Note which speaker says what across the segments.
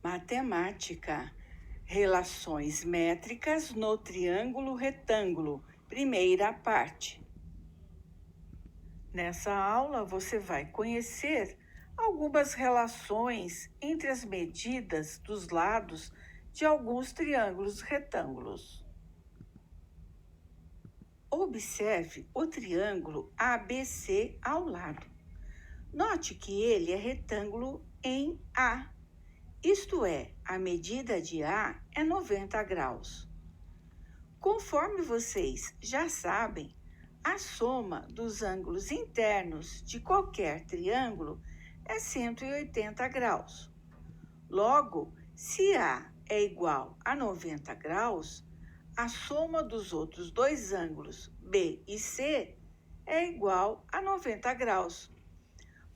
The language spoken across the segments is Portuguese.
Speaker 1: Matemática. Relações métricas no triângulo retângulo. Primeira parte. Nessa aula você vai conhecer algumas relações entre as medidas dos lados de alguns triângulos retângulos. Observe o triângulo ABC ao lado. Note que ele é retângulo em A. Isto é, a medida de A é 90 graus. Conforme vocês já sabem, a soma dos ângulos internos de qualquer triângulo é 180 graus. Logo, se A é igual a 90 graus, a soma dos outros dois ângulos B e C é igual a 90 graus.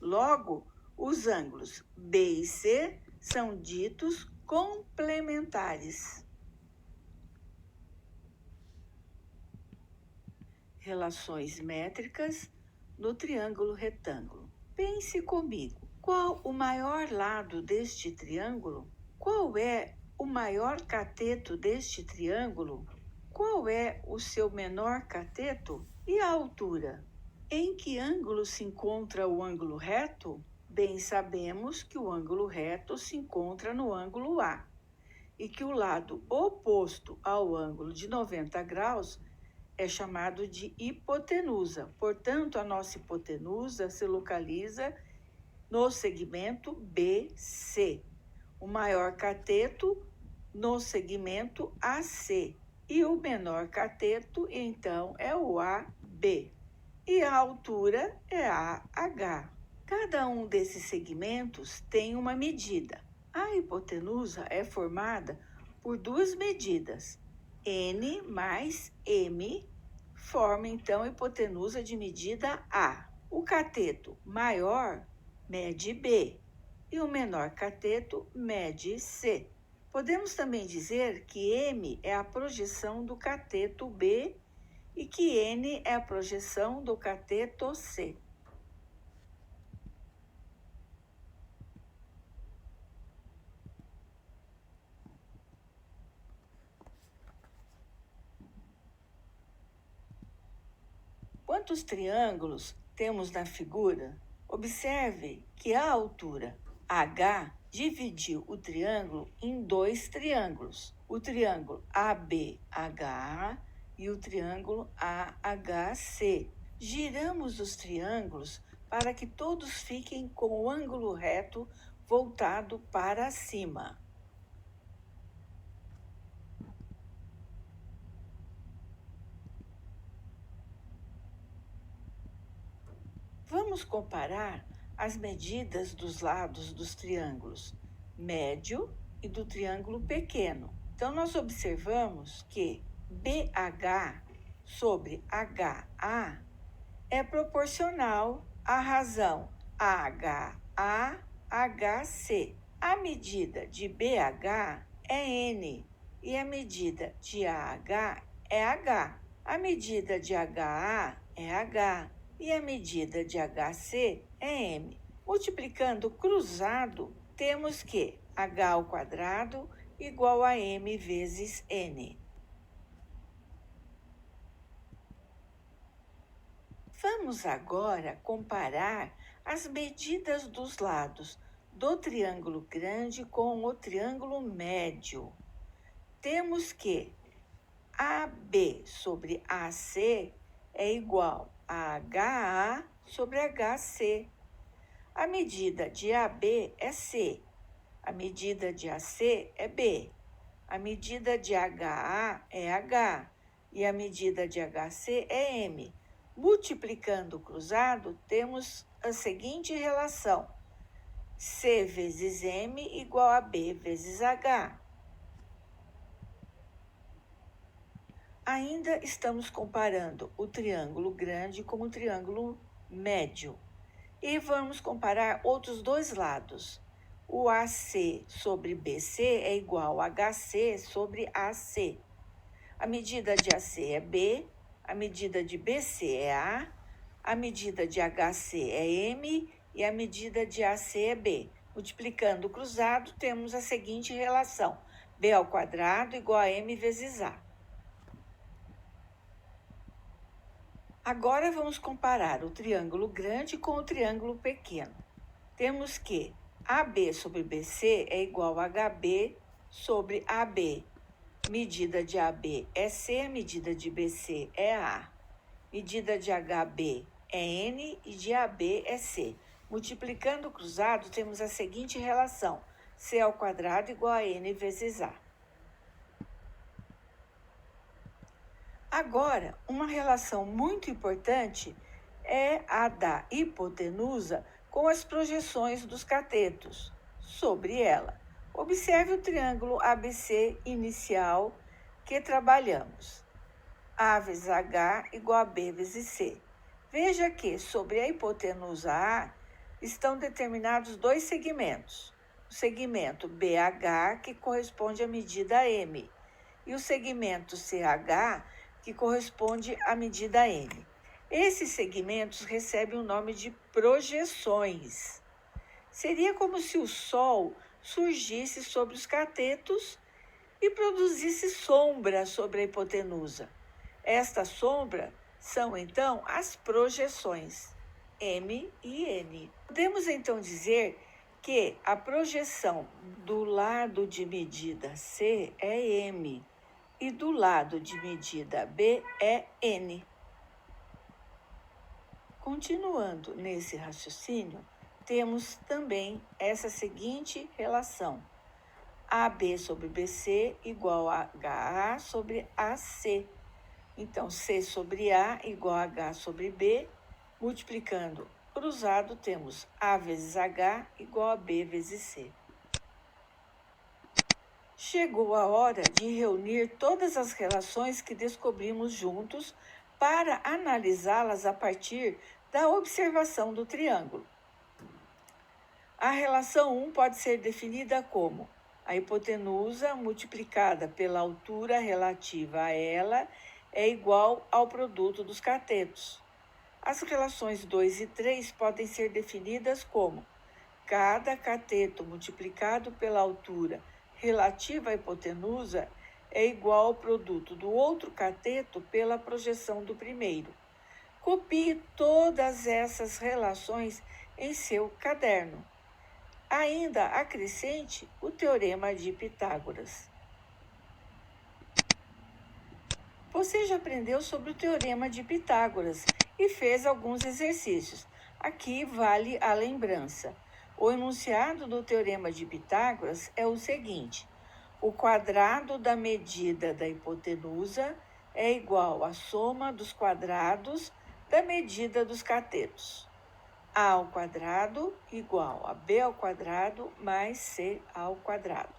Speaker 1: Logo, os ângulos B e C são ditos complementares. Relações métricas no triângulo retângulo. Pense comigo, qual o maior lado deste triângulo? Qual é o maior cateto deste triângulo? Qual é o seu menor cateto? E a altura? Em que ângulo se encontra o ângulo reto? Bem sabemos que o ângulo reto se encontra no ângulo A e que o lado oposto ao ângulo de 90 graus é chamado de hipotenusa. Portanto, a nossa hipotenusa se localiza no segmento BC. O maior cateto no segmento AC e o menor cateto, então, é o AB. E a altura é AH. Cada um desses segmentos tem uma medida. A hipotenusa é formada por duas medidas. N mais M forma, então, a hipotenusa de medida A. O cateto maior mede B e o menor cateto mede C. Podemos também dizer que M é a projeção do cateto B e que N é a projeção do cateto C. Quantos triângulos temos na figura? Observe que a altura H dividiu o triângulo em dois triângulos, o triângulo ABHA e o triângulo AHC. Giramos os triângulos para que todos fiquem com o ângulo reto voltado para cima. Vamos comparar as medidas dos lados dos triângulos médio e do triângulo pequeno. Então, nós observamos que BH sobre HA é proporcional à razão HA-HC. A medida de BH é N e a medida de AH é H. A medida de HA é H e a medida de HC é M. Multiplicando cruzado, temos que H ao quadrado igual a M vezes N. Vamos agora comparar as medidas dos lados do triângulo grande com o triângulo médio. Temos que AB sobre AC é igual a HA sobre HC. A medida de AB é C, a medida de AC é B, a medida de HA é H e a medida de HC é M. Multiplicando o cruzado, temos a seguinte relação: C vezes M igual a B vezes H. Ainda estamos comparando o triângulo grande com o triângulo médio. E vamos comparar outros dois lados. O AC sobre BC é igual a HC sobre AC. A medida de AC é B, a medida de BC é A medida de HC é M e a medida de AC é B. Multiplicando o cruzado, temos a seguinte relação: b ao quadrado igual a m vezes a. Agora vamos comparar o triângulo grande com o triângulo pequeno. Temos que AB sobre BC é igual a HB sobre AB. Medida de AB é C, medida de BC é A. Medida de HB é N e de AB é C. Multiplicando o cruzado, temos a seguinte relação: C ao quadrado igual a N vezes A. Agora, uma relação muito importante é a da hipotenusa com as projeções dos catetos sobre ela. Observe o triângulo ABC inicial que trabalhamos. A vezes H igual a B vezes C. Veja que sobre a hipotenusa A estão determinados dois segmentos. O segmento BH, que corresponde à medida M, e o segmento CH, que corresponde à medida N. Esses segmentos recebem o nome de projeções. Seria como se o Sol surgisse sobre os catetos e produzisse sombra sobre a hipotenusa. Estas sombras são, então, as projeções, M e N. Podemos, então, dizer que a projeção do lado de medida C é M e do lado de medida B é N. Continuando nesse raciocínio, temos também essa seguinte relação: AB sobre BC igual a HA sobre AC. Então, C sobre A igual a H sobre B. Multiplicando cruzado, temos A vezes H igual a B vezes C. Chegou a hora de reunir todas as relações que descobrimos juntos para analisá-las a partir da observação do triângulo. A relação 1 pode ser definida como a hipotenusa multiplicada pela altura relativa a ela é igual ao produto dos catetos. As relações 2 e 3 podem ser definidas como cada cateto multiplicado pela altura relativa à hipotenusa é igual ao produto do outro cateto pela projeção do primeiro. Copie todas essas relações em seu caderno. Ainda acrescente o teorema de Pitágoras. Você já aprendeu sobre o teorema de Pitágoras e fez alguns exercícios. Aqui vale a lembrança. O enunciado do teorema de Pitágoras é o seguinte: o quadrado da medida da hipotenusa é igual à soma dos quadrados da medida dos catetos. A ao quadrado igual a B ao quadrado mais C ao quadrado.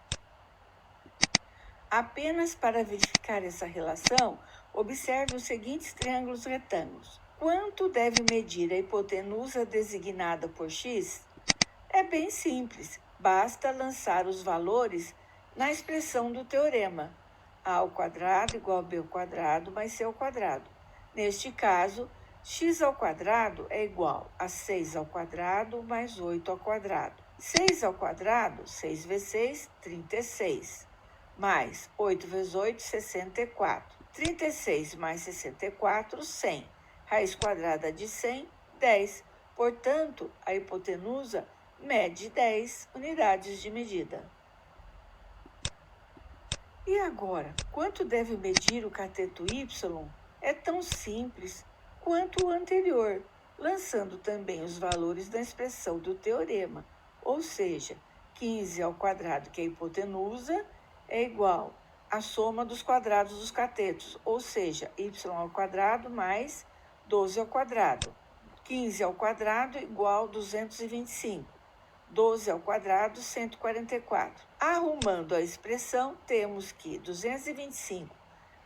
Speaker 1: Apenas para verificar essa relação, observe os seguintes triângulos retângulos. Quanto deve medir a hipotenusa designada por x? É bem simples, basta lançar os valores na expressão do teorema. A ao quadrado igual a B ao quadrado mais C ao quadrado. Neste caso, x ao quadrado é igual a 6 ao quadrado mais 8 ao quadrado. 6 ao quadrado, 6 vezes 6, 36. Mais 8 vezes 8, 64. 36 mais 64, 100. Raiz quadrada de 100, 10. Portanto, a hipotenusa mede 10 unidades de medida. E agora, quanto deve medir o cateto Y? É tão simples quanto o anterior, lançando também os valores da expressão do teorema, ou seja, 15 ao quadrado, que é a hipotenusa, é igual à soma dos quadrados dos catetos, ou seja, y ao quadrado mais 12 ao quadrado. 15 ao quadrado igual a 225. 12 ao quadrado, 144. Arrumando a expressão, temos que 225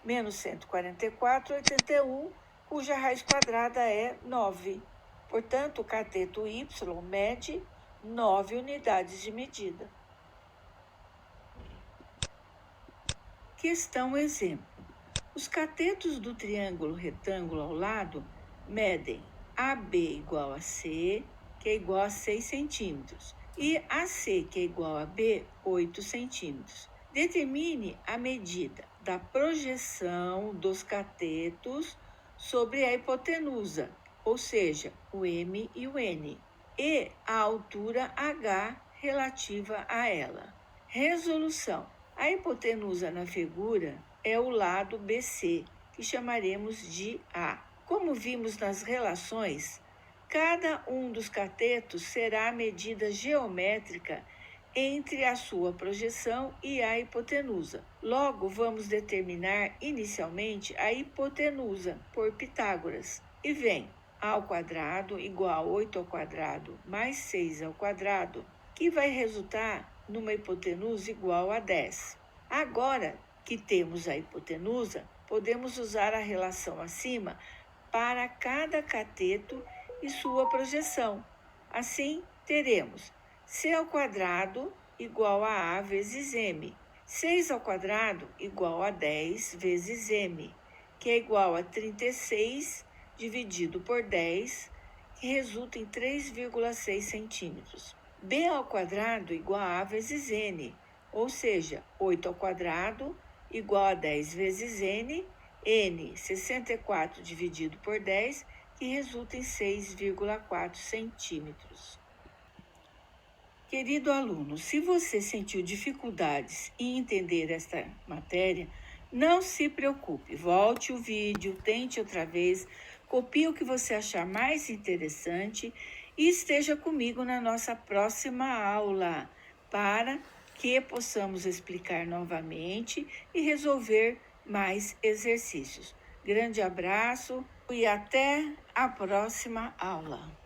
Speaker 1: menos 144, 81, cuja raiz quadrada é 9. Portanto, o cateto Y mede 9 unidades de medida. Questão exemplo. Os catetos do triângulo retângulo ao lado medem AB igual a C, que é igual a 6 centímetros, e AC, que é igual a B, 8 centímetros. Determine a medida da projeção dos catetos sobre a hipotenusa, ou seja, o M e o N, e a altura H relativa a ela. Resolução. A hipotenusa na figura é o lado BC, que chamaremos de A. Como vimos nas relações, cada um dos catetos será a medida geométrica entre a sua projeção e a hipotenusa. Logo, vamos determinar inicialmente a hipotenusa por Pitágoras. E vem a ao quadrado igual a 8 ao quadrado mais 6 ao quadrado, que vai resultar numa hipotenusa igual a 10. Agora que temos a hipotenusa, podemos usar a relação acima para cada cateto e sua projeção. Assim, teremos C ao quadrado igual a vezes M. 6 ao quadrado igual a 10 vezes M, que é igual a 36 dividido por 10, que resulta em 3,6 centímetros. B ao quadrado igual a vezes N, ou seja, 8 ao quadrado igual a 10 vezes N, 64 dividido por 10, que resulta em 6,4 centímetros. Querido aluno, se você sentiu dificuldades em entender esta matéria, não se preocupe, volte o vídeo, tente outra vez, copie o que você achar mais interessante e esteja comigo na nossa próxima aula para que possamos explicar novamente e resolver mais exercícios. Grande abraço e até a próxima aula.